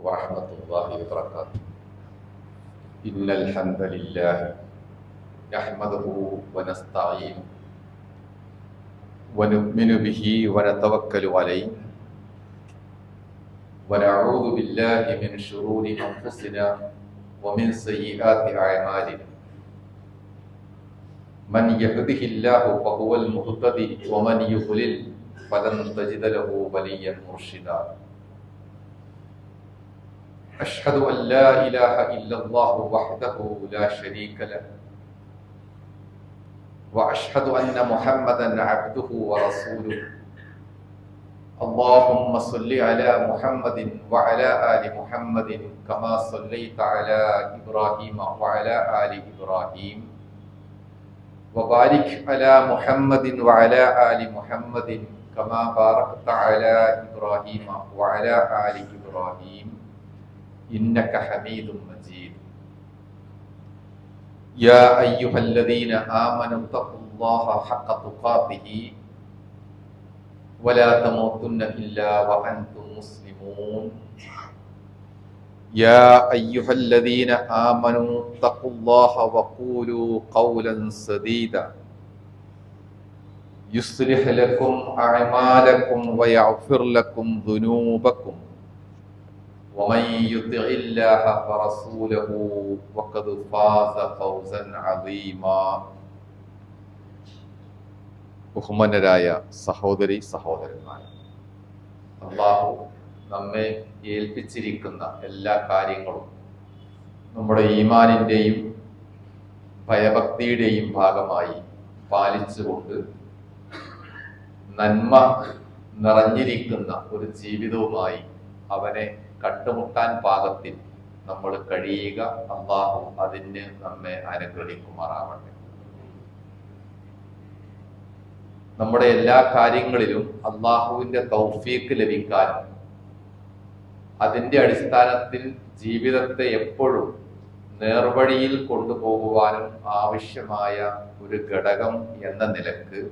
ورحمة الله وبركاته. إن الحمد لله نحمده ونستعينه ونؤمن به ونتوكل عليه ونعوذ بالله من شرور أنفسنا ومن سيئات أعمالنا. من يهده الله فهو المهتدي ومن يضلل فلن تجد له وليا مرشدا. أشهد أن لا إله إلا الله وحده لا شريك له وأشهد أن محمدا عبده ورسوله. اللهم صل على محمد وعلى آل محمد كما صليت على إبراهيم وعلى آل إبراهيم وبارك على محمد وعلى آل محمد كما باركت على إبراهيم وعلى آل إبراهيم إنك حميد مجيد. يا أيها الذين آمنوا اتقوا الله حق تقاته ولا تموتن إلا وأنتم مسلمون. يا أيها الذين آمنوا اتقوا الله وقولوا قولا سديدا يصلح لكم أعمالكم ويغفر لكم ذنوبكم ومن يطع الله ورسوله فقد فاز فوزا عظيما. ബഹുമാന്യരായ സഹോദരി സഹോദരന്മാരെ, അല്ലാഹു നമ്മെ ഏൽപ്പിച്ചിരിക്കുന്ന എല്ലാ കാര്യങ്ങളും നമ്മുടെ ഈമാനിന്റെയും ഭയഭക്തിയുടെയും ഭാഗമായി പാലിച്ചുകൊണ്ട് നന്മ നിറഞ്ഞിരിക്കുന്ന ഒരു ജീവിതവുമായി അവനെ കണ്ടുമുട്ടാൻ പാകത്തിൽ നമ്മൾ കഴിയുക. അല്ലാഹു അതിന് നമ്മെ അനുഗ്രഹിക്കുമാറാവട്ടെ. നമ്മുടെ എല്ലാ കാര്യങ്ങളിലും അള്ളാഹുവിന്റെ തൗഫീക്ക് ലഭിക്കാനും അതിന്റെ അടിസ്ഥാനത്തിൽ ജീവിതത്തെ എപ്പോഴും നേർവഴിയിൽ കൊണ്ടുപോകുവാനും ആവശ്യമായ ഒരു ഘടകം എന്ന നിലക്ക്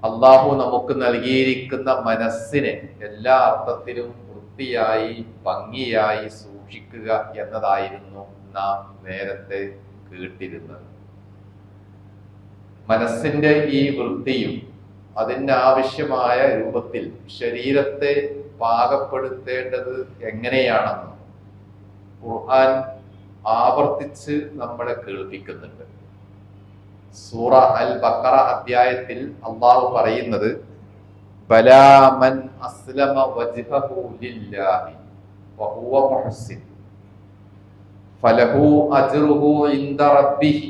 അള്ളാഹു നമുക്ക് നൽകിയിരിക്കുന്ന മനസ്സിനെ എല്ലാ അർത്ഥത്തിലും വൃത്തിയായി ഭംഗിയായി സൂക്ഷിക്കുക എന്നതായിരുന്നു നാം നേരത്തെ കേട്ടിരുന്നത്. മനസ്സിന്റെ ഈ വൃത്തിയും അതിന് ആവശ്യമായ രൂപത്തിൽ ശരീരത്തെ പാകപ്പെടുത്തേണ്ടത് എങ്ങനെയാണെന്ന് ഖുർആൻ ആവർത്തിച്ച് നമ്മളെ കേൾപ്പിക്കുന്നുണ്ട്. സൂറ അൽ ബഖറ അധ്യായത്തിൽ അല്ലാഹു പറയുന്നത് ബലാ മൻ അസ്ലമ വജ്ഹഹു ലില്ലാഹി വഹുവ മുഹ്സിൻ ഫലഹു അജ്റുഹു ഇൻദ റബ്ബിഹി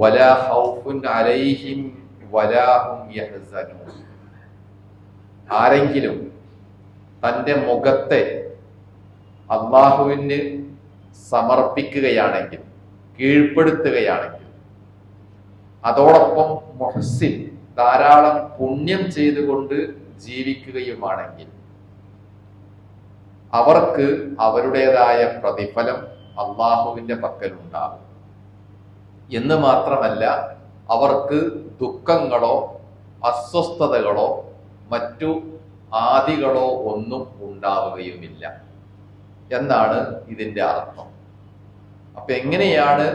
വലാ ഖൗഫുൻ അലൈഹിം വലാ ഹും യഹ്സനൂൻ. ആരെങ്കിലും തന്റെ മുഖത്തെ അല്ലാഹുവിന് സമർപ്പിക്കുകയാണെങ്കിൽ, കീഴ്പ്പെടുത്തുകയാണെങ്കിൽ, അതോടൊപ്പം മുഹ്സിൻ ധാരാളം പുണ്യം ചെയ്തുകൊണ്ട് ജീവിക്കുകയുമാണെങ്കിൽ അവർക്ക് അവരുടേതായ പ്രതിഫലം അള്ളാഹുവിന്റെ പക്കലുണ്ടാകും. എന്ന് മാത്രമല്ല, അവർക്ക് ദുഃഖങ്ങളോ അസ്വസ്ഥതകളോ മറ്റു ആദികളോ ഒന്നും ഉണ്ടാവുകയുമില്ല എന്നാണ് ഇതിന്റെ അർത്ഥം. അപ്പൊ എങ്ങനെയാണ്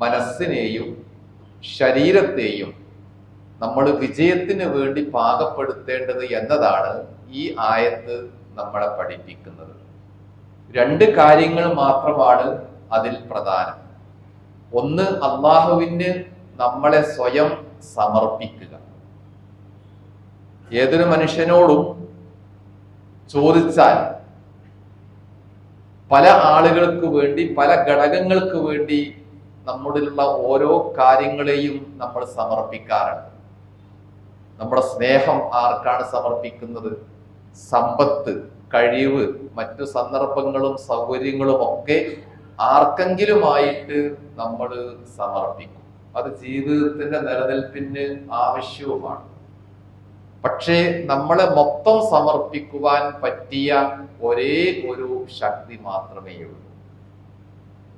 മനസ്സിനെയും ശരീരത്തെയും നമ്മൾ വിജയത്തിന് വേണ്ടി പാകപ്പെടുത്തേണ്ടത് എന്നതാണ് ഈ ആയത്ത് നമ്മളെ പഠിപ്പിക്കുന്നത്. രണ്ട് കാര്യങ്ങൾ മാത്രമാണ് അതിൽ പ്രധാനം. ഒന്ന്, അള്ളാഹുവിന് നമ്മളെ സ്വയം സമർപ്പിക്കുക. ഏതൊരു മനുഷ്യനോടും ചോദിച്ചാൽ പല ആളുകൾക്ക് വേണ്ടി, പല ഘടകങ്ങൾക്ക് വേണ്ടി നമ്മളിലുള്ള ഓരോ കാര്യങ്ങളെയും നമ്മൾ സമർപ്പിക്കാറുണ്ട്. നമ്മുടെ സ്നേഹം ആർക്കാണ് സമർപ്പിക്കുന്നത്? സമ്പത്ത്, കഴിവ്, മറ്റു സന്ദർഭങ്ങളും സൗകര്യങ്ങളും ഒക്കെ ആർക്കെങ്കിലുമായിട്ട് നമ്മൾ സമർപ്പിക്കും. അത് ജീവിതത്തിന്റെ നിലനിൽപ്പിന് ആവശ്യവുമാണ്. പക്ഷേ നമ്മളെ മൊത്തം സമർപ്പിക്കുവാൻ പറ്റിയ ഒരേ ഒരു ശക്തി മാത്രമേ ഉള്ളൂ.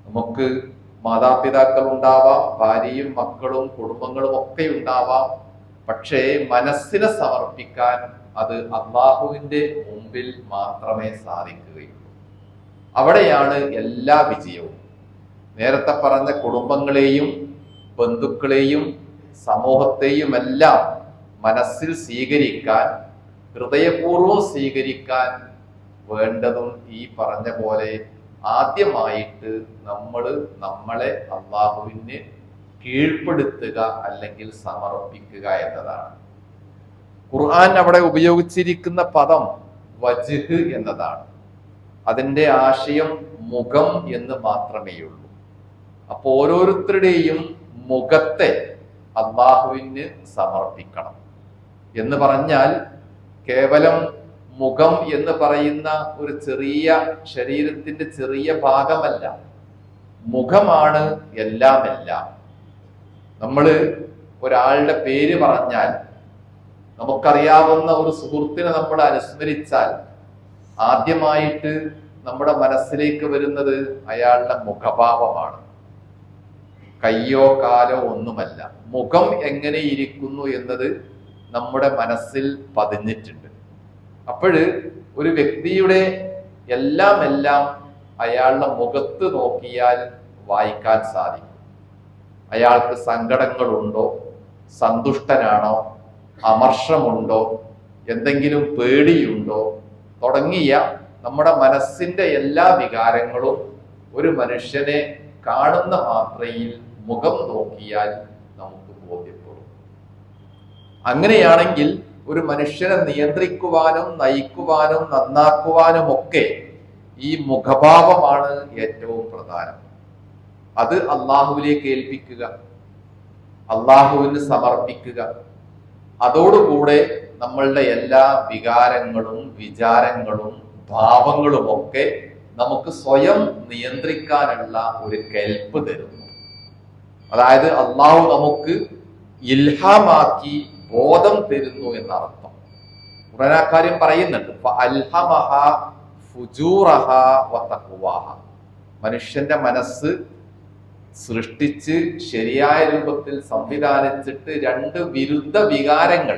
നമുക്ക് മാതാപിതാക്കൾ ഉണ്ടാവാം, ഭാര്യയും മക്കളും കുടുംബങ്ങളും ഒക്കെ ഉണ്ടാവാം. പക്ഷേ മനസ്സിനെ സമർപ്പിക്കാൻ അത് അള്ളാഹുവിന്റെ മുമ്പിൽ മാത്രമേ സാധിക്കുകയുള്ളൂ. അവിടെയാണ് എല്ലാ വിജയവും. നേരത്തെ പറഞ്ഞ കുടുംബങ്ങളെയും ബന്ധുക്കളെയും സമൂഹത്തെയും എല്ലാം മനസ്സിൽ സ്വീകരിക്കാൻ, ഹൃദയപൂർവ്വം സ്വീകരിക്കാൻ വേണ്ടതും ഈ പറഞ്ഞ പോലെ ആദ്യമായിട്ട് നമ്മളെ അള്ളാഹുവിന് കീഴ്പ്പെടുത്തുക അല്ലെങ്കിൽ സമർപ്പിക്കുക എന്നതാണ്. ഖുർആൻ അവിടെ ഉപയോഗിച്ചിരിക്കുന്ന പദം വജ്ഹ് എന്നതാണ്. അതിന്റെ ആശയം മുഖം എന്ന് മാത്രമേ ഉള്ളൂ. അപ്പൊ ഓരോരുത്തരുടെയും മുഖത്തെ അള്ളാഹുവിന് സമർപ്പിക്കണം എന്ന് പറഞ്ഞാൽ കേവലം മുഖം എന്ന് പറയുന്ന ഒരു ചെറിയ ശരീരത്തിന്റെ ചെറിയ ഭാഗമല്ല, മുഖമാണ് എല്ലാം. നമ്മൾ ഒരാളുടെ പേര് പറഞ്ഞാൽ, നമുക്കറിയാവുന്ന ഒരു സുഹൃത്തിനെ നമ്മൾ അനുസ്മരിച്ചാൽ ആദ്യമായിട്ട് നമ്മുടെ മനസ്സിലേക്ക് വരുന്നത് അയാളുടെ മുഖഭാവമാണ്. കയ്യോ കാലോ ഒന്നുമല്ല. മുഖം എങ്ങനെ ഇരിക്കുന്നു എന്നത് നമ്മുടെ മനസ്സിൽ പതിഞ്ഞിട്ടുണ്ട്. അപ്പോഴ് ഒരു വ്യക്തിയുടെ എല്ലാം അയാളുടെ മുഖത്ത് നോക്കിയാൽ വായിക്കാൻ സാധിക്കും. അയാൾക്ക് സങ്കടങ്ങളുണ്ടോ, സന്തുഷ്ടനാണോ, അമർഷമുണ്ടോ, എന്തെങ്കിലും പേടിയുണ്ടോ തുടങ്ങിയ നമ്മുടെ മനസ്സിന്റെ എല്ലാ വികാരങ്ങളും ഒരു മനുഷ്യനെ കാണുന്ന മാത്രയിൽ മുഖം നോക്കിയാൽ നമുക്ക് ബോധ്യപ്പെടും. അങ്ങനെയാണെങ്കിൽ ഒരു മനുഷ്യനെ നിയന്ത്രിക്കുവാനും നയിക്കുവാനും നന്നാക്കുവാനും ഒക്കെ ഈ മുഖഭാവമാണ് ഏറ്റവും പ്രധാനം. അത് അള്ളാഹുവിലേക്ക് ഏൽപ്പിക്കുക, അള്ളാഹുവിന് സമർപ്പിക്കുക. അതോടുകൂടെ നമ്മളുടെ എല്ലാ വികാരങ്ങളും വിചാരങ്ങളും ഭാവങ്ങളും ഒക്കെ നമുക്ക് സ്വയം നിയന്ത്രിക്കാനുള്ള ഒരു കെൽപ്പ് തരുന്നു. അതായത് അള്ളാഹു നമുക്ക് ഇൽഹാമാക്കി ബോധം തരുന്നു എന്നർത്ഥം. ഖുർആൻ കാര്യം പറയുന്നുണ്ട്, മനുഷ്യന്റെ മനസ്സ് സൃഷ്ടിച്ച് ശരിയായ രൂപത്തിൽ സംവിധാനിച്ചിട്ട് രണ്ട് വിരുദ്ധ വികാരങ്ങൾ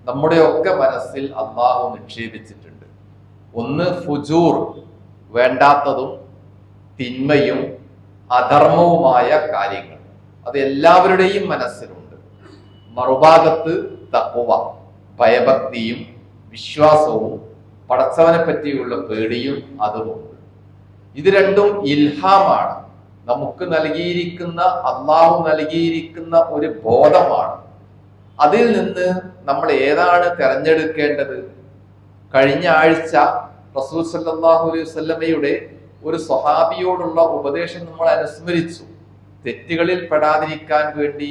നമ്മുടെയൊക്കെ മനസ്സിൽ അള്ളാഹു നിക്ഷേപിച്ചിട്ടുണ്ട്. ഒന്ന് ഫുജൂർ, വേണ്ടാത്തതും തിന്മയും അധർമ്മവുമായ കാര്യങ്ങൾ, അത് എല്ലാവരുടെയും മനസ്സിലുണ്ട്. മറുഭാഗത്ത് തഖ്വ, ഭയഭക്തിയും വിശ്വാസവും പടച്ചവനെ പറ്റിയുള്ള പേടിയും അതുമുണ്ട്. ഇത് രണ്ടും ഇൽഹാമാണ്, നമുക്ക് നൽകിയിരിക്കുന്ന, അള്ളാഹു നൽകിയിരിക്കുന്ന ഒരു ബോധമാണ്. അതിൽ നിന്ന് നമ്മൾ ഏതാണ് തിരഞ്ഞെടുക്കേണ്ടത്? കഴിഞ്ഞ ആഴ്ച റസൂൽ സല്ലല്ലാഹു അലൈഹി വസല്ലമയുടെ ഒരു സ്വഹാബിയോടുള്ള ഉപദേശം നമ്മൾ അനുസ്മരിച്ചു. തെറ്റുകളിൽ പെടാതിരിക്കാൻ വേണ്ടി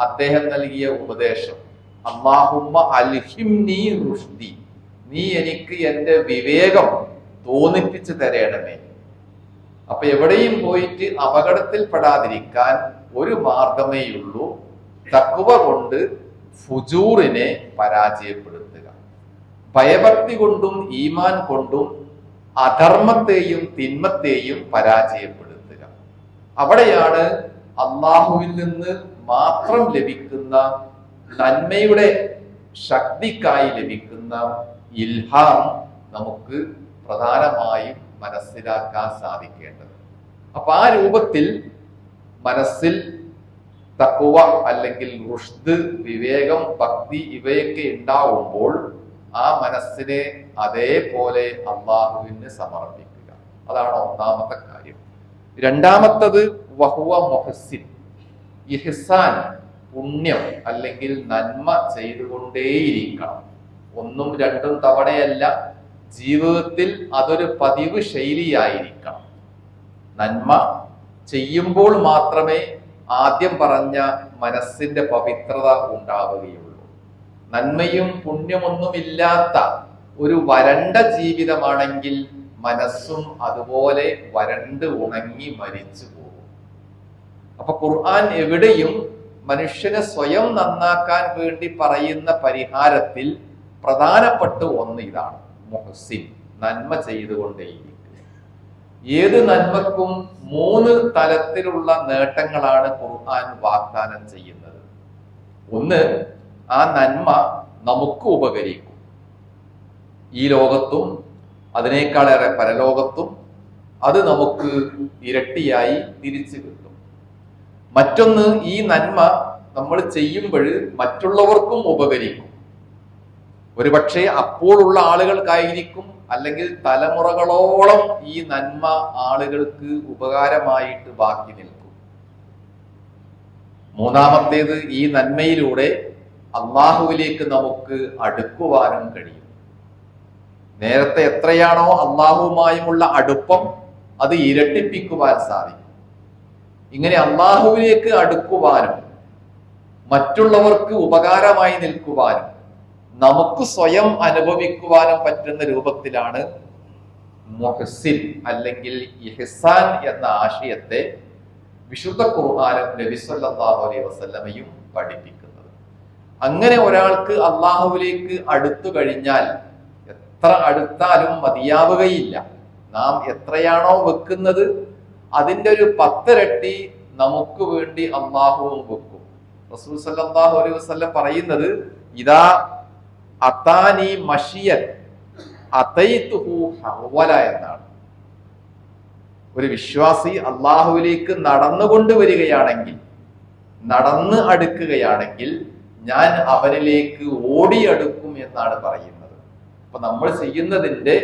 അദ്ദേഹം നൽകിയ ഉപദേശം, അല്ലാഹുമ്മ അൽഹിംനി റുഷ്ദി, നീ എനിക്ക് എൻ്റെ വിവേകം തോന്നിപ്പിച്ചു തരേണമേ. അപ്പൊ എവിടെയും പോയിട്ട് അപകടത്തിൽ പെടാതിരിക്കാൻ ഒരു മാർഗമേയുള്ളൂ, തഖ്വ കൊണ്ട് ഫുജൂറിനെ പരാജയപ്പെടുത്തുക, ഭയഭക്തി കൊണ്ടും ഈമാൻ കൊണ്ടും അധർമ്മത്തെയും തിന്മത്തെയും പരാജയപ്പെടുത്തുക. അവിടെയാണ് അള്ളാഹുവിൽ നിന്ന് മാത്രം ലഭിക്കുന്ന നന്മയുടെ ശക്തിക്കായി ലഭിക്കുന്ന ഇൽഹാം നമുക്ക് പ്രധാനമായും മനസ്സിലാക്കാൻ സാധിക്കേണ്ടത്. അപ്പൊ ആ രൂപത്തിൽ മനസ്സിൽ തഖ്വ അല്ലെങ്കിൽ റുഷ്ദ്, വിവേകം, ഭക്തി ഇവയൊക്കെ ഉണ്ടാവുമ്പോൾ ആ മനസ്സിനെ അതേപോലെ അള്ളാഹുവിന് സമർപ്പിക്കുക. അതാണ് ഒന്നാമത്തെ കാര്യം. രണ്ടാമത്തത് വഹുവ മുഹ്സിൻ, ഇഹ്സാൻ, പുണ്യം അല്ലെങ്കിൽ നന്മ ചെയ്തുകൊണ്ടേയിരിക്കണം. ഒന്നും രണ്ടും തവണയല്ല, ജീവിതത്തിൽ അതൊരു പതിവ് ശൈലിയായിരിക്കണം. നന്മ ചെയ്യുമ്പോൾ മാത്രമേ ആദ്യം പറഞ്ഞ മനസ്സിന്റെ പവിത്രത ഉണ്ടാവുകയുള്ളൂ. നന്മയും പുണ്യമൊന്നുമില്ലാത്ത ഒരു വരണ്ട ജീവിതമാണെങ്കിൽ മനസ്സും അതുപോലെ വരണ്ട് ഉണങ്ങി മരിച്ചു പോകും. അപ്പൊ ഖുർആൻ എവിടെയും മനുഷ്യനെ സ്വയം നന്നാക്കാൻ വേണ്ടി പറയുന്ന പരിഹാരത്തിൽ പ്രധാനപ്പെട്ട ഒന്ന് ഇതാണ്, മുഹ്സിൻ, നന്മ ചെയ്തുകൊണ്ടേയിരിക്കുക. ഏത് നന്മക്കും 3 തലത്തിലുള്ള നേട്ടങ്ങളാണ് ഖുർആൻ വാഗ്ദാനം ചെയ്യുന്നത്. ഒന്ന്, ആ നന്മ നമുക്ക് ഉപകരിക്കും. ഈ ലോകത്തും അതിനേക്കാളേറെ പരലോകത്തും അത് നമുക്ക് ഇരട്ടിയായി തിരിച്ചു കിട്ടും. മറ്റൊന്ന്, ഈ നന്മ നമ്മൾ ചെയ്യുമ്പോൾ മറ്റുള്ളവർക്കും ഉപകരിക്കും. ഒരുപക്ഷെ അപ്പോഴുള്ള ആളുകൾക്കായിരിക്കും, അല്ലെങ്കിൽ തലമുറകളോളം ഈ നന്മ ആളുകൾക്ക് ഉപകാരമായിട്ട് ബാക്കി നിൽക്കും. മൂന്നാമത്തേത്, ഈ നന്മയിലൂടെ അള്ളാഹുവിലേക്ക് നമുക്ക് അടുക്കുവാനും കഴിയും. നേരത്തെ എത്രയാണോ അള്ളാഹുവുമായുമുള്ള അടുപ്പം, അത് ഇരട്ടിപ്പിക്കുവാൻ സാധിക്കും. ഇങ്ങനെ അള്ളാഹുവിലേക്ക് അടുക്കുവാനും മറ്റുള്ളവർക്ക് ഉപകാരമായി നിൽക്കുവാനും നമുക്ക് സ്വയം അനുഭവിക്കുവാനും പറ്റുന്ന രൂപത്തിലാണ് മുഹ്സിൻ അല്ലെങ്കിൽ ഇഹ്സാൻ എന്ന ആശയത്തെ വിശുദ്ധ ഖുർആനും നബി സല്ലല്ലാഹു അലൈഹി വസല്ലമയും പഠിപ്പിക്കുന്നത്. അങ്ങനെ ഒരാൾക്ക് അള്ളാഹുവിലേക്ക് അടുത്തു കഴിഞ്ഞാൽ എത്ര അടുത്താലും മതിയാവുകയില്ല. നാം എത്രയാണോ വെക്കുന്നത് അതിൻ്റെ ഒരു 10 ഇരട്ടി നമുക്ക് വേണ്ടി അള്ളാഹുവും വെക്കും. റസൂൽ സല്ലല്ലാഹു അലൈഹി വസല്ലം പറയുന്നത്, ഇദാ അതാനി മഷിയൻ അതൈതുഹു ഹവല എന്നാണ്. ഒരു വിശ്വാസി അള്ളാഹുവിലേക്ക് നടന്നുകൊണ്ട് വരികയാണെങ്കിൽ, നടന്ന് അടുക്കുകയാണെങ്കിൽ, ഞാൻ അവനിലേക്ക് ഓടിയടുക്കും എന്നാണ് പറയുന്നത്. അപ്പൊ നമ്മൾ ചെയ്യുന്നതിന്റെ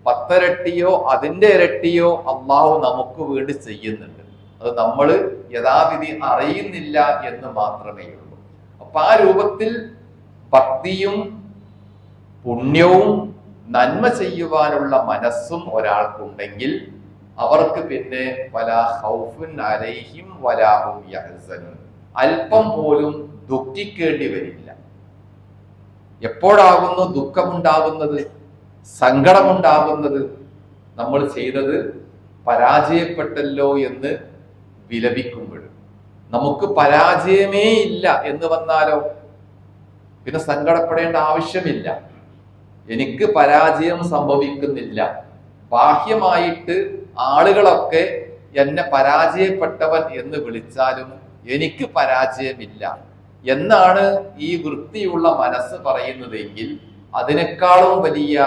10 ഇരട്ടിയോ അതിന്റെ ഇരട്ടിയോ അള്ളാഹു നമുക്ക് വേണ്ടി ചെയ്യുന്നുണ്ട്. അത് നമ്മൾ യഥാവിധി അറിയുന്നില്ല എന്ന് മാത്രമേ ഉള്ളൂ. അപ്പൊ ആ രൂപത്തിൽ ഭക്തിയും പുണ്യവും നന്മ ചെയ്യുവാനുള്ള മനസ്സും ഒരാൾക്കുണ്ടെങ്കിൽ അവർക്ക് പിന്നെ വലാ ഖൗഫുൻ അലൈഹിം വലാ ഹും യഹ്സനൂൻ, അല്പം പോലും ദുഃഖിക്കേണ്ടി വരില്ല. എപ്പോഴാകുന്നു ദുഃഖമുണ്ടാകുന്നത്, സങ്കടമുണ്ടാകുന്നത്? നമ്മൾ ചെയ്തത് പരാജയപ്പെട്ടല്ലോ എന്ന് വിലപിക്കുമ്പോൾ. നമുക്ക് പരാജയമേ ഇല്ല എന്ന് വന്നാലോ പിന്നെ സങ്കടപ്പെടേണ്ട ആവശ്യമില്ല. എനിക്ക് പരാജയം സംഭവിക്കുന്നില്ല, ബാഹ്യമായിട്ട് ആളുകളൊക്കെ എന്നെ പരാജയപ്പെട്ടവൻ എന്ന് വിളിച്ചാലും എനിക്ക് പരാജയമില്ല എന്നാണ് ഈ വൃത്തിയുള്ള മനസ്സ് പറയുന്നതെങ്കിൽ അതിനേക്കാളും വലിയ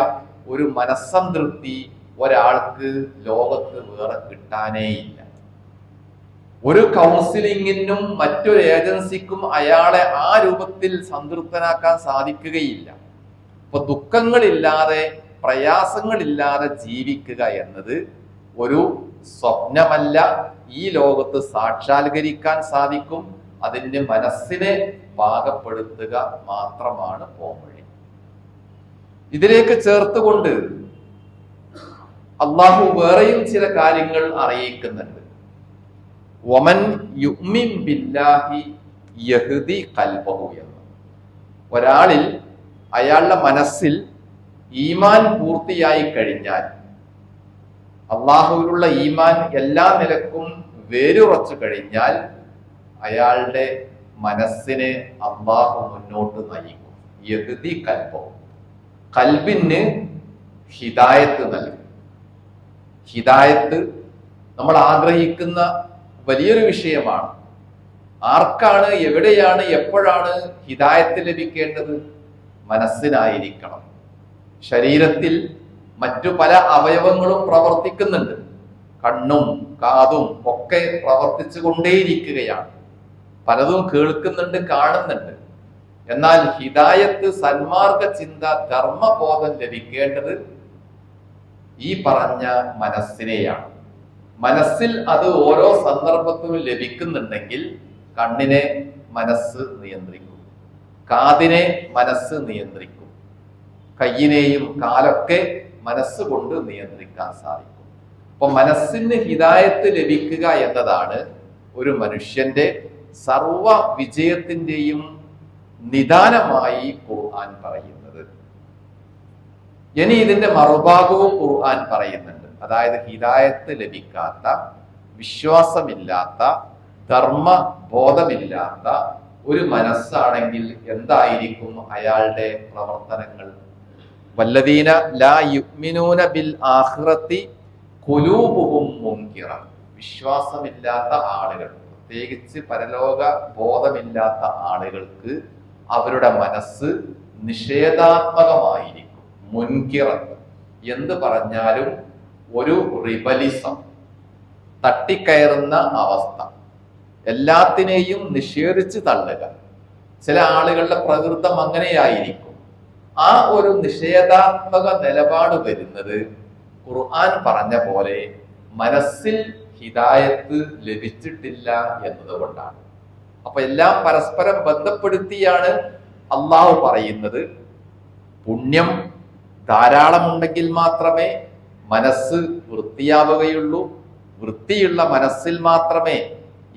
ഒരു മനസ്സംതൃപ്തി ഒരാൾക്ക് ലോകത്ത് വേറെ കിട്ടാനേയില്ല. ഒരു കൗൺസിലിങ്ങിനും മറ്റൊരു ഏജൻസിക്കും അയാളെ ആ രൂപത്തിൽ സംതൃപ്തനാക്കാൻ സാധിക്കുകയില്ല. അപ്പൊ ദുഃഖങ്ങളില്ലാതെ പ്രയാസങ്ങളില്ലാതെ ജീവിക്കുക എന്നത് ഒരു സ്വപ്നമല്ല, ഈ ലോകത്ത് സാക്ഷാത്കരിക്കാൻ സാധിക്കും. അതിന്റെ മനസ്സിനെ പാകപ്പെടുത്തുക മാത്രമാണ് പോംവഴി. ഇതിലേക്ക് ചേർത്തുകൊണ്ട് അള്ളാഹു വേറെയും ചില കാര്യങ്ങൾ അറിയിക്കുന്നുണ്ട്. വമൻ യുഅ്മിൻ ബില്ലാഹി യഹ്ദി ഖൽബഹു എന്ന്. ഒരാളിൽ അയാളുടെ മനസ്സിൽ ഈമാൻ പൂർത്തിയായി കഴിഞ്ഞാൽ, അള്ളാഹുവിലുള്ള ഈമാൻ എല്ലാ നിലക്കും വേരുറച്ചു കഴിഞ്ഞാൽ അയാളുടെ മനസ്സിനെ അള്ളാഹു മുന്നോട്ട് നയിക്കും. യഹ്ദി ഖൽബഹു, ഖൽബിന് ഹിദായത്ത് നൽകും. ഹിദായത്ത് നമ്മൾ ആഗ്രഹിക്കുന്ന വലിയൊരു വിഷയമാണ്. ആർക്കാണ്, എവിടെയാണ്, എപ്പോഴാണ് ഹിദായത്ത് ലഭിക്കേണ്ടത്? മനസ്സിനായിരിക്കണം. ശരീരത്തിൽ മറ്റു പല അവയവങ്ങളും പ്രവർത്തിക്കുന്നുണ്ട്. കണ്ണും കാതും ഒക്കെ പ്രവർത്തിച്ചു കൊണ്ടേയിരിക്കുകയാണ്. പലതും കേൾക്കുന്നുണ്ട്, കാണുന്നുണ്ട്. എന്നാൽ ഹിദായത്ത്, സന്മാർഗ ചിന്ത, ധർമ്മബോധം ലഭിക്കേണ്ടത് ഈ പറഞ്ഞ മനസ്സിനെയാണ്. മനസ്സിൽ അത് ഓരോ സന്ദർഭത്തിലും ലഭിക്കുന്നുണ്ടെങ്കിൽ കണ്ണിനെ മനസ്സ് നിയന്ത്രിക്കും, കാതിനെ മനസ്സ് നിയന്ത്രിക്കും, കയ്യിനെയും കാലൊക്കെ മനസ്സുകൊണ്ട് നിയന്ത്രിക്കാൻ സാധിക്കും. അപ്പൊ മനസ്സിന് ഹിദായത്ത് ലഭിക്കുക എന്നതാണ് ഒരു മനുഷ്യന്റെ സർവ വിജയത്തിന്റെയും നിദാനമായി ഖുർആൻ പറയുന്നത്. ഇനി ഇതിന്റെ മറുഭാഗവും ഖുർആൻ പറയുന്നുണ്ട്. അതായത് ഹിദായത്ത് ലഭിക്കാത്ത, വിശ്വാസമില്ലാത്ത, ധർമ്മ ബോധമില്ലാത്ത ഒരു മനസ്സാണെങ്കിൽ എന്തായിരിക്കും അയാളുടെ പ്രവർത്തനങ്ങൾ? വല്ലദീന ലാ യുഅ്മിനൂന ബിൽ ആഖിറതി ഖുലൂബുഹും മുൻകിറ. വിശ്വാസമില്ലാത്ത ആളുകൾ, പ്രത്യേകിച്ച് പരലോക ബോധമില്ലാത്ത ആളുകൾക്ക് അവരുടെ മനസ്സ് നിഷേധാത്മകമായിരിക്കും. മുൻകിറത്ത് എന്ത് പറഞ്ഞാലും ഒരു റിബലിസം, തട്ടിക്കയറുന്ന അവസ്ഥ, എല്ലാത്തിനെയും നിഷേധിച്ച് തള്ളുക. ചില ആളുകളുടെ പ്രകൃതം അങ്ങനെയായിരിക്കും. ആ ഒരു നിഷേധാത്മക നിലപാട് വരുന്നത് ഖുർആൻ പറഞ്ഞ പോലെ മനസ്സിൽ ഹിദായത്ത് ലഭിച്ചിട്ടില്ല എന്നതുകൊണ്ടാണ്. അപ്പൊ എല്ലാം പരസ്പരം ബന്ധപ്പെടുത്തിയാണ് അള്ളാഹു പറയുന്നത്. പുണ്യം ധാരാളമുണ്ടെങ്കിൽ മാത്രമേ മനസ്സ് വൃത്തിയാവുകയുള്ളൂ. വൃത്തിയുള്ള മനസ്സിൽ മാത്രമേ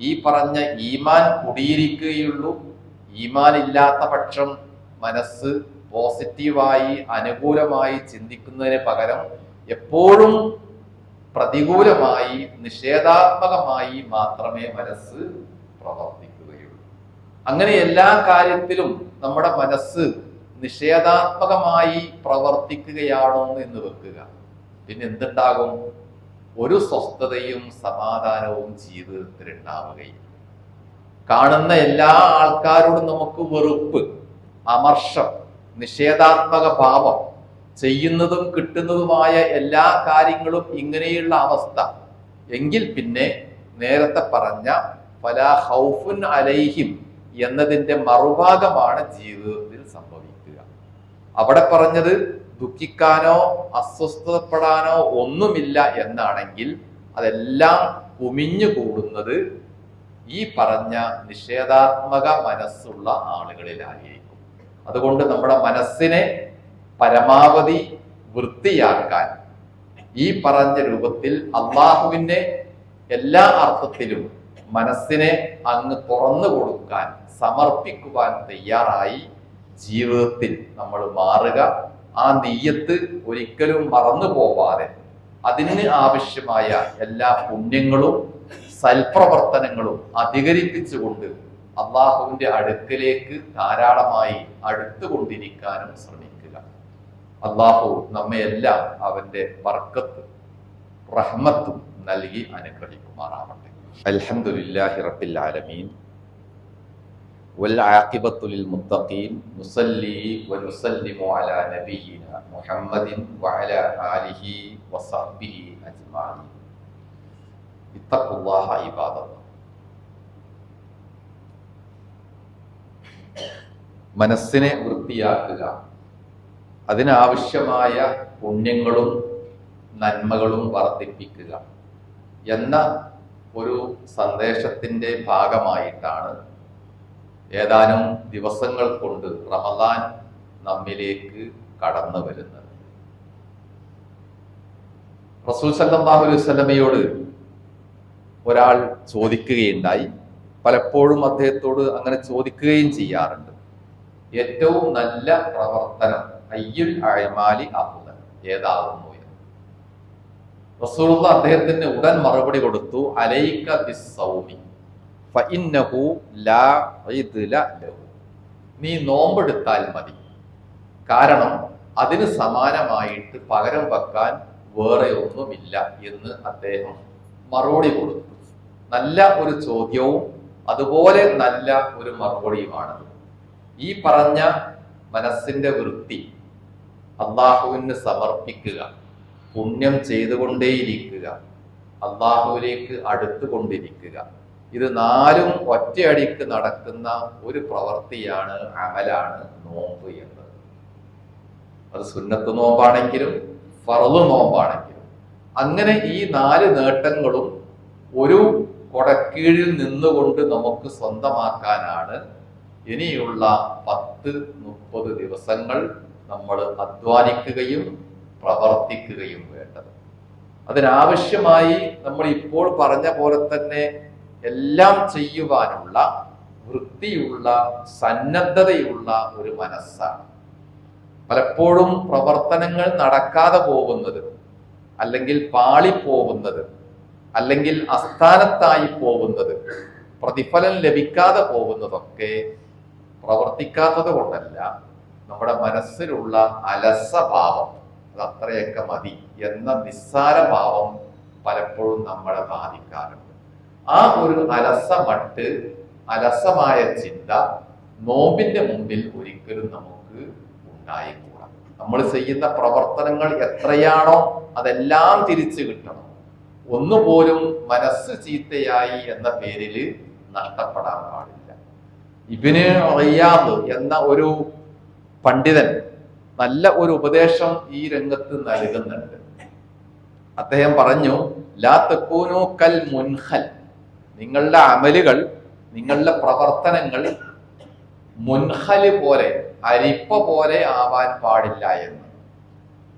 ഈ പറഞ്ഞ ഈമാൻ കുടിയിരിക്കുകയുള്ളൂ. ഈമാൻ ഇല്ലാത്ത പക്ഷം മനസ്സ് പോസിറ്റീവായി അനുകൂലമായി ചിന്തിക്കുന്നതിന് പകരം എപ്പോഴും പ്രതികൂലമായി നിഷേധാത്മകമായി മാത്രമേ മനസ്സ് പ്രവർത്തിക്കുകയുള്ളൂ. അങ്ങനെ എല്ലാ കാര്യത്തിലും നമ്മുടെ മനസ്സ് നിഷേധാത്മകമായി പ്രവർത്തിക്കുകയാണോ എന്ന് വെക്കുക. പിന്നെ എന്തുണ്ടാകും? ഒരു സ്വസ്ഥതയും സമാധാനവും ജീവിതത്തിൽ ഉണ്ടാവുകയും, കാണുന്ന എല്ലാ ആൾക്കാരോടും നമുക്ക് വെറുപ്പ്, അമർഷം, നിഷേധാത്മക ഭാവം, ചെയ്യുന്നതും കിട്ടുന്നതുമായ എല്ലാ കാര്യങ്ങളും ഇങ്ങനെയുള്ള അവസ്ഥ എങ്കിൽ പിന്നെ നേരത്തെ പറഞ്ഞ ഫലാ ഖൗഫുൻ അലൈഹിം എന്നതിന്റെ മറുഭാഗമാണ് ജീവിതത്തിൽ സംഭവിക്കുക. അവിടെ പറഞ്ഞത് ദുഃഖിക്കാനോ അസ്വസ്ഥപ്പെടാനോ ഒന്നുമില്ല എന്നാണെങ്കിൽ അതെല്ലാം കുമിഞ്ഞു കൂടുന്നത് ഈ പറഞ്ഞ നിഷേധാത്മക മനസ്സുള്ള ആളുകളിലായിരിക്കും. അതുകൊണ്ട് നമ്മുടെ മനസ്സിനെ പരമാവധി വൃത്തിയാക്കാൻ ഈ പറഞ്ഞ രൂപത്തിൽ അള്ളാഹുവിന്റെ എല്ലാ അർത്ഥത്തിലും മനസ്സിനെ അങ്ങ് തുറന്നു കൊടുക്കാൻ, സമർപ്പിക്കുവാൻ തയ്യാറായി ജീവിതത്തിൽ നമ്മൾ മാറുക. ആ നിയ്യത്ത് ഒരിക്കലും മറന്നു പോവാതെ അതിന് ആവശ്യമായ എല്ലാ പുണ്യങ്ങളും സൽപ്രവർത്തനങ്ങളും അധികരിപ്പിച്ചുകൊണ്ട് അള്ളാഹുവിന്റെ അടുക്കലേക്ക് ധാരാളമായി അടുത്തുകൊണ്ടിരിക്കാനും ശ്രമിക്കുക. അള്ളാഹു നമ്മെ എല്ലാം അവന്റെ ബർക്കത്ത് റഹ്മത്തും നൽകി അനുഗ്രഹിക്കുമാറാവട്ടെ. അൽഹംദുലില്ലാഹി റബ്ബിൽ ആലമീൻ والعاقبة للمتقين نصلي ونسلم على نبينا محمد وعلى آله وصحبه أجمعين اتقوا الله عباد الله. മനസ്സിനെ വൃത്തിയാക്കുക, അതിനാവശ്യമായ പുണ്യങ്ങളും നന്മകളും വർദ്ധിപ്പിക്കുക എന്ന ഒരു സന്ദേശത്തിന്റെ ഭാഗമായിട്ടാണ് ഏതാനും ദിവസങ്ങൾ കൊണ്ട് റമദാൻ നമ്മിലേക്ക് കടന്നു വരുന്നത്. റസൂൽ സല്ലല്ലാഹു അലൈഹി വസല്ലമയോട് ഒരാൾ ചോദിക്കുകയുണ്ടായി. പലപ്പോഴും അദ്ദേഹത്തോട് അങ്ങനെ ചോദിക്കുകയും ചെയ്യാറുണ്ട്. ഏറ്റവും നല്ല പ്രവർത്തനം അയ്യുൽ അഅ്മാലി അഫ്ദൽ, ഏതാവുന്നു എന്ന്. റസൂലുള്ളാഹി അദ്ദേഹത്തിന് ഉടൻ മറുപടി കൊടുത്തു, അലൈക ബിസ്സൗമി ഫഇന്നഹു ലാ ഇദ്ല ലഹു. നീ നോമ്പെടുത്താൽ മതി, കാരണം അതിന് സമാനമായിട്ട് പകരം വെക്കാൻ വേറെ ഒന്നുമില്ല എന്ന് അദ്ദേഹം മറുപടി കൊടുത്തു. നല്ല ഒരു ചോദ്യവും അതുപോലെ നല്ല ഒരു മറുപടിയുമാണത്. ഈ പറഞ്ഞ മനസ്സിന്റെ വൃത്തി അള്ളാഹുവിന് സമർപ്പിക്കുക, പുണ്യം ചെയ്തുകൊണ്ടേയിരിക്കുക, അള്ളാഹുവിലേക്ക് അടുത്തുകൊണ്ടിരിക്കുക, ഇത് നാലും ഒറ്റയടിക്ക് നടക്കുന്ന ഒരു പ്രവൃത്തിയാണ്, അമലാണ് നോമ്പ് എന്നത്. അത് സുന്നത്ത് നോമ്പാണെങ്കിലും ഫർള് നോമ്പാണെങ്കിലും. അങ്ങനെ ഈ 4 നേട്ടങ്ങളും ഒരു കൊടക്കീഴിൽ നിന്നുകൊണ്ട് നമുക്ക് സ്വന്തമാക്കാനാണ് ഇനിയുള്ള 10-30 ദിവസങ്ങൾ നമ്മൾ അധ്വാനിക്കുകയും പ്രവർത്തിക്കുകയും വേണ്ടത്. അതിനാവശ്യമായി നമ്മൾ ഇപ്പോൾ പറഞ്ഞ പോലെ തന്നെ എല്ലാം ചെയ്യുവാനുള്ള വൃത്തിയുള്ള സന്നദ്ധതയുള്ള ഒരു മനസ്സാണ്. പലപ്പോഴും പ്രവർത്തനങ്ങൾ നടക്കാതെ പോകുന്നത്, അല്ലെങ്കിൽ പാളിപ്പോകുന്നത്, അല്ലെങ്കിൽ അസ്ഥാനത്തായി പോകുന്നത്, പ്രതിഫലം ലഭിക്കാതെ പോകുന്നതൊക്കെ പ്രവർത്തിക്കാത്തത് കൊണ്ടല്ല, നമ്മുടെ മനസ്സിലുള്ള അലസഭാവം, അത് അത്രയൊക്കെ മതി എന്ന നിസ്സാരഭാവം പലപ്പോഴും നമ്മളെ ബാധിക്കാറുണ്ട്. ആ ഒരു അലസമട്ട്, അലസമായ ചിന്ത നോമ്പിന്റെ മുമ്പിൽ ഒരിക്കലും നമുക്ക് ഉണ്ടായിക്കൂടാ. നമ്മൾ ചെയ്യുന്ന പ്രവർത്തനങ്ങൾ എത്രയാണോ അതെല്ലാം തിരിച്ചു കിട്ടണം. ഒന്നുപോലും മനസ്സ് ചീത്തയായി എന്ന പേരിൽ നഷ്ടപ്പെടാൻ പാടില്ല. ഇബ്നു റയ്യാദ് എന്ന ഒരു പണ്ഡിതൻ നല്ല ഒരു ഉപദേശം ഈ രംഗത്ത് നൽകുന്നുണ്ട്. അദ്ദേഹം പറഞ്ഞു, ലാ തകൂനു കൽ മുൻഖൽ, നിങ്ങളുടെ അമലുകൾ, നിങ്ങളുടെ പ്രവർത്തനങ്ങൾ മുൻഖല് പോലെ, അരിപ്പ പോലെ ആവാൻ പാടില്ല എന്ന്.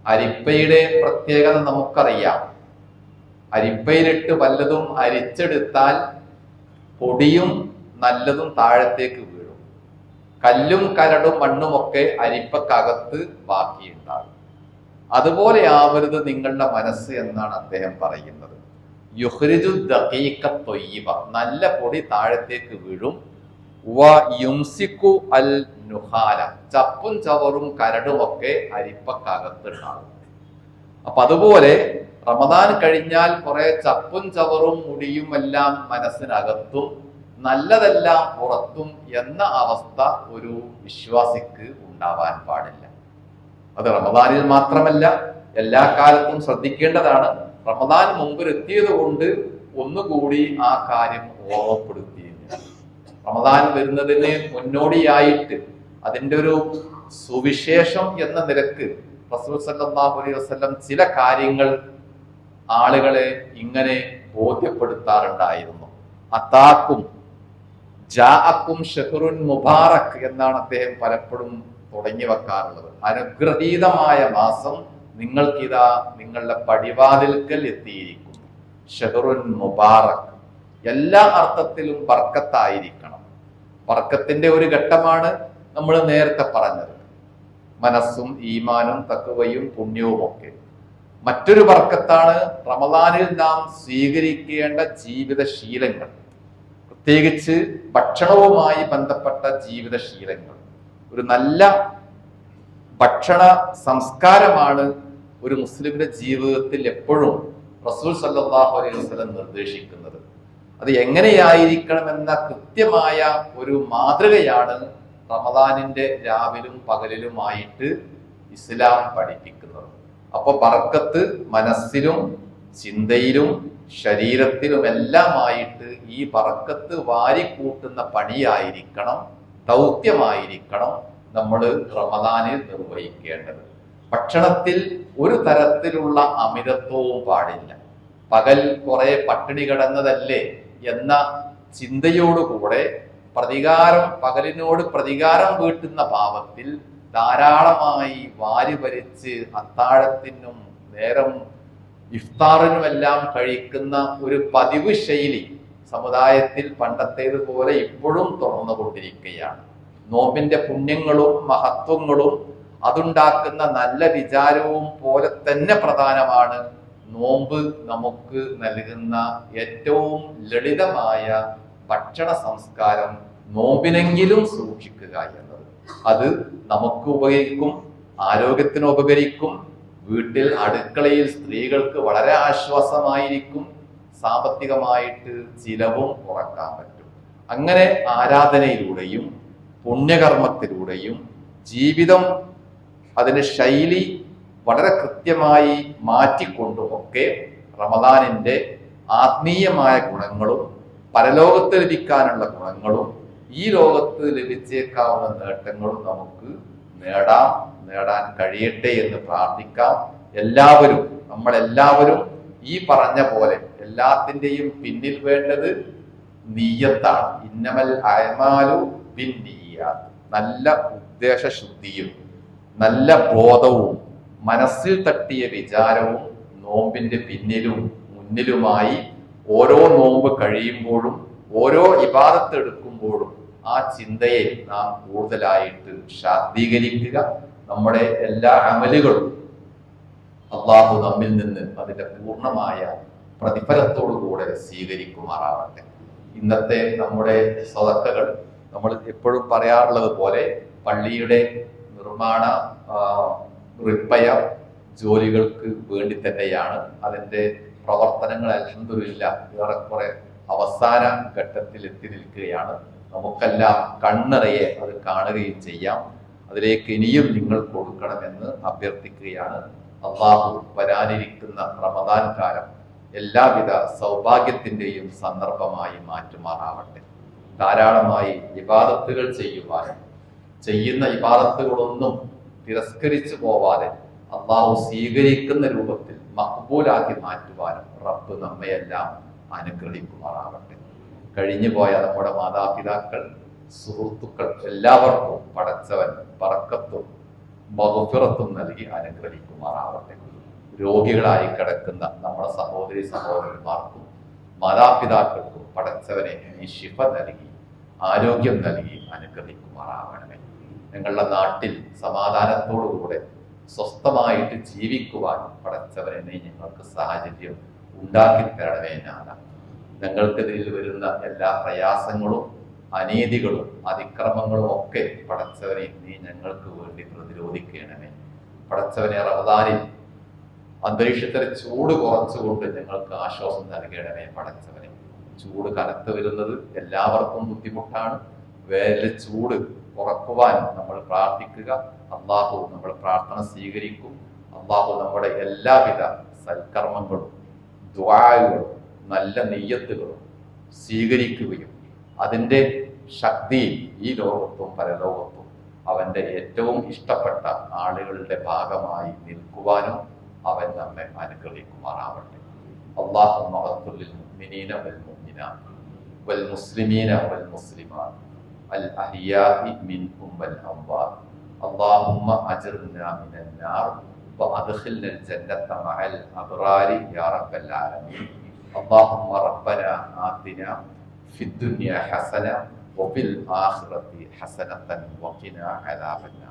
അരിപ്പയുടെ പ്രത്യേകത നമുക്കറിയാം. അരിപ്പയിലിട്ട് വല്ലതും അരിച്ചെടുത്താൽ പൊടിയും നല്ലതും താഴത്തേക്ക് വീഴും. കല്ലും കരടും മണ്ണുമൊക്കെ അരിപ്പക്കകത്ത് ബാക്കിയുണ്ടാകും. അതുപോലെ ആവരുത് നിങ്ങളുടെ മനസ്സ് എന്നാണ് അദ്ദേഹം പറയുന്നത്. യുഖ്രിജു ദഖീഖ ത്വയ്യിബ, നല്ല പൊടി താഴത്തേക്ക് വീഴും. വ യുംസിക്കു അൽ നുഹാല, ചപ്പും ചവറും കരടുമൊക്കെ അരിപ്പക്കകത്തുണ്ടാകും. അപ്പൊ അതുപോലെ റമദാൻ കഴിഞ്ഞാൽ കുറെ ചപ്പും ചവറും മുടിയും എല്ലാം മനസ്സിനകത്തും നല്ലതെല്ലാം പുറത്തും എന്ന അവസ്ഥ ഒരു വിശ്വാസിക്ക് ഉണ്ടാവാൻ പാടില്ല. അത് റമദാനിൽ മാത്രമല്ല, എല്ലാ കാലത്തും ശ്രദ്ധിക്കേണ്ടതാണ്. റമദാൻ മുമ്പിലെത്തിയത് കൊണ്ട് ഒന്നുകൂടി ആ കാര്യം ഓർമ്മപ്പെടുത്തിയിരുന്നു. റമദാൻ വരുന്നതിന് മുന്നോടിയായിട്ട് അതിൻ്റെ ഒരു സുവിശേഷം എന്ന നിലക്ക് റസൂൽ സല്ലല്ലാഹു അലൈഹി വസല്ലം ചില കാര്യങ്ങൾ ആളുകളെ ഇങ്ങനെ ബോധ്യപ്പെടുത്താറുണ്ടായിരുന്നു. അതാക്കും ജാഅക്കും ഷഹ്റുൻ മുബാറക് എന്നാണ് അദ്ദേഹം പലപ്പോഴും തുടങ്ങി വെക്കാറുള്ളത്. അനുഗ്രഹീതമായ മാസം നിങ്ങൾക്കിതാ നിങ്ങളുടെ പടിവാതിൽക്കൽ എത്തിയിരിക്കുന്നു. ഷഹ്റുൻ മുബാറക്, എല്ലാ അർത്ഥത്തിലും ബർക്കത്തായിരിക്കണം. ബർക്കത്തിന്റെ ഒരു ഘട്ടമാണ് നമ്മൾ നേരത്തെ പറഞ്ഞത്, മനസ്സും ഈമാനും തഖ്വയും പുണ്യവും ഒക്കെ. മറ്റൊരു ബർക്കത്താണ് റമദാനിൽ നാം സ്വീകരിക്കേണ്ട ജീവിതശീലങ്ങൾ, പ്രത്യേകിച്ച് ഭക്ഷണവുമായി ബന്ധപ്പെട്ട ജീവിതശീലങ്ങൾ. ഒരു നല്ല ഭക്ഷണ സംസ്കാരമാണ് ഒരു മുസ്ലിമിന്റെ ജീവിതത്തിൽ എപ്പോഴും റസൂൽ സല്ലല്ലാഹു അലൈഹി വസല്ലം നിർദ്ദേശിക്കുന്നത്. അത് എങ്ങനെയായിരിക്കണമെന്ന കൃത്യമായ ഒരു മാതൃകയാണ് റമദാനിന്റെ രാവിലും പകലിലുമായിട്ട് ഇസ്ലാം പഠിപ്പിക്കുന്നത്. അപ്പൊ ബർക്കത്ത് മനസ്സിലും ചിന്തയിലും ശരീരത്തിലും എല്ലാമായിട്ട് ഈ ബർക്കത്ത് വാരിക്കൂട്ടുന്ന പണിയായിരിക്കണം, ദൗത്യമായിരിക്കണം നമ്മൾ റമദാനിൽ നിർവഹിക്കേണ്ടത്. ഭക്ഷണത്തിൽ ഒരു തരത്തിലുള്ള അമിതത്വവും പാടില്ല. പകൽ കുറെ പട്ടിണി കിടന്നതല്ലേ എന്ന ചിന്തയോടുകൂടെ പകലിനോട് പ്രതികാരം വീട്ടുന്ന ഭാവത്തിൽ ധാരാളമായി വാരി ഭരിച്ച് അത്താഴത്തിനും നേരം ഇഫ്താറിനുമെല്ലാം കഴിക്കുന്ന ഒരു പതിവ് ശൈലി സമുദായത്തിൽ പണ്ടത്തേതുപോലെ ഇപ്പോഴും തുറന്നുകൊണ്ടിരിക്കുകയാണ്. നോമ്പിന്റെ പുണ്യങ്ങളും മഹത്വങ്ങളും അതുണ്ടാക്കുന്ന നല്ല വിചാരവും പോലെ തന്നെ പ്രധാനമാണ് നോമ്പ് നമുക്ക് നൽകുന്ന ഏറ്റവും ലളിതമായ ഭക്ഷണ സംസ്കാരം നോമ്പിനെങ്കിലും സൂക്ഷിക്കുക എന്നത്. അത് നമുക്ക് ഉപകരിക്കും, ആരോഗ്യത്തിന് ഉപകരിക്കും, വീട്ടിൽ അടുക്കളയിൽ സ്ത്രീകൾക്ക് വളരെ ആശ്വാസമായിരിക്കും, സാമ്പത്തികമായിട്ട് ചിലവും കുറക്കാൻ പറ്റും. അങ്ങനെ ആരാധനയിലൂടെയും പുണ്യകർമ്മത്തിലൂടെയും ജീവിതം അതിന്റെ ശൈലി വളരെ കൃത്യമായി മാറ്റിക്കൊണ്ടുമൊക്കെ റമദാനിന്റെ ആത്മീയമായ ഗുണങ്ങളും പരലോകത്ത് ലഭിക്കാനുള്ള ഗുണങ്ങളും ഈ ലോകത്ത് ലഭിച്ചേക്കാവുന്ന നേട്ടങ്ങളും നമുക്ക് നേടാൻ കഴിയട്ടെ എന്ന് പ്രാർത്ഥിക്കാം. നമ്മളെല്ലാവരും ഈ പറഞ്ഞ പോലെ എല്ലാത്തിൻ്റെയും പിന്നിൽ വേണ്ടത് നിയ്യത്താണ്. ഇന്നമൽ അഅ്മാലു ബിന്നിയ്യാത്ത്. നല്ല ഉദ്ദേശശുദ്ധിയും നല്ല ബോധവും മനസ്സിൽ തട്ടിയ വിചാരവും നോമ്പിന്റെ പിന്നിലും മുന്നിലുമായി ഓരോ നോമ്പ് കഴിയുമ്പോഴും ഓരോ ഇബാദത്ത് എടുക്കുമ്പോഴും ആ ചിന്തയെ നാം കൂടുതലായിട്ട് ശാക്തീകരിക്കുക. നമ്മുടെ എല്ലാ അമലുകളും അള്ളാഹു നമ്മിൽ നിന്ന് അതിന്റെ പൂർണ്ണമായ പ്രതിഫലത്തോടുകൂടെ സ്വീകരിക്കുമാറാവട്ടെ. ഇന്നത്തെ നമ്മുടെ സ്വതക്കകൾ നമ്മൾ എപ്പോഴും പറയാറുള്ളത് പോലെ പള്ളിയുടെ നിർമ്മാണ റിപ്പയർ ജോലികൾക്ക് വേണ്ടി തന്നെയാണ്. അതിന്റെ പ്രവർത്തനങ്ങൾ അൽഹംദുലില്ലാഹ് ഏറെക്കുറെ അവസാന ഘട്ടത്തിൽ എത്തി നിൽക്കുകയാണ്. നമുക്കെല്ലാം കണ്ണറയെ അത് കാണുകയും ചെയ്യാം. അതിലേക്ക് ഇനിയും നിങ്ങൾ കൊടുക്കണമെന്ന് അഭ്യർത്ഥിക്കുകയാണ്. അള്ളാഹു വരാനിരിക്കുന്ന റമദാൻ കാലം എല്ലാവിധ സൗഭാഗ്യത്തിന്റെയും സന്ദർഭമായി മാറ്റുമാറാവട്ടെ. ധാരാളമായി ഇബാദത്തുകൾ ചെയ്യുവാനും ചെയ്യുന്ന ഇബാദത്തുകളൊന്നും തിരസ്കരിച്ചു പോവാതെ അള്ളാഹു സ്വീകരിക്കുന്ന രൂപത്തിൽ മഖ്ബൂലാക്കി മാറ്റുവാനും റബ്ബ് നമ്മയെല്ലാം അനുഗ്രഹിക്കുമാറാവട്ടെ. കഴിഞ്ഞു പോയ നമ്മുടെ മാതാപിതാക്കൾ, സുഹൃത്തുക്കൾ എല്ലാവർക്കും പടച്ചവൻ ബർക്കത്തും മഗ്ഫിറത്തും നൽകി അനുഗ്രഹിക്കുമാറാവട്ടെ. രോഗികളായി കിടക്കുന്ന നമ്മുടെ സഹോദരി സഹോദരന്മാർക്കും മാതാപിതാക്കൾക്കും പടച്ചവനെ നീ ശിഫ നൽകി ആരോഗ്യം നൽകി അനുഗ്രഹിക്കുമാറാവണമേ. ഞങ്ങളുടെ നാട്ടിൽ സമാധാനത്തോടുകൂടെ സ്വസ്ഥമായിട്ട് ജീവിക്കുവാൻ പടച്ചവനെ നീ ഞങ്ങൾക്ക് സാഹചര്യം ഉണ്ടാക്കി തരണമേ. ഞങ്ങൾക്കെതിരിൽ വരുന്ന എല്ലാ പ്രയാസങ്ങളും അനീതികളും അതിക്രമങ്ങളും ഒക്കെ പടച്ചവനെ നീ ഞങ്ങൾക്ക് വേണ്ടി പ്രതിരോധിക്കണമേ. പടച്ചവനെ റമദാനിൽ അന്തരീക്ഷത്തിലെ ചൂട് കുറച്ചുകൊണ്ട് ഞങ്ങൾക്ക് ആശ്വാസം നൽകണമേ. പടച്ചവനെ ചൂട് കനത്ത് വരുന്നത് എല്ലാവർക്കും ബുദ്ധിമുട്ടാണ്. വേനലിൽ ചൂട് കുറക്കുവാൻ നമ്മൾ പ്രാർത്ഥിക്കുക. അള്ളാഹു നമ്മുടെ പ്രാർത്ഥന സ്വീകരിക്കും. അള്ളാഹു നമ്മുടെ എല്ലാവിധ സൽക്കർമ്മങ്ങളും ദുആകളും നല്ല നെയ്യത്തുകളും സ്വീകരിക്കുകയും അതിൻ്റെ ശക്തിയിൽ ഈ ലോകത്തും പരലോകത്തും അവൻ്റെ ഏറ്റവും ഇഷ്ടപ്പെട്ട ആളുകളുടെ ഭാഗമായി നിൽക്കുവാനും അവൻ നമ്മെ അനുഗ്രഹിക്കുമാറാവട്ടെ. അല്ലാഹുമ്മ ഗ്ഫിർ ലിൽ മുഅ്മിനീന വൽ മുഅ്മിനാത്ത് വൽ മുസ്ലിമീന വൽ മുസ്ലിമാത്ത് അൽ അഹ്യാഇ മിൻഹും വൽ അംവാത്ത്. അല്ലാഹുമ്മ അജിർനാ മിനൻ നാർ വഅദ്ഖിൽനൽ ജന്നത മഅൽ അബ്റാരി യാ റബ്ബൽ ആലമീൻ. اللهم ربنا آتنا في الدنيا حسنة وفي الآخرة حسنة وقنا عذاب النار.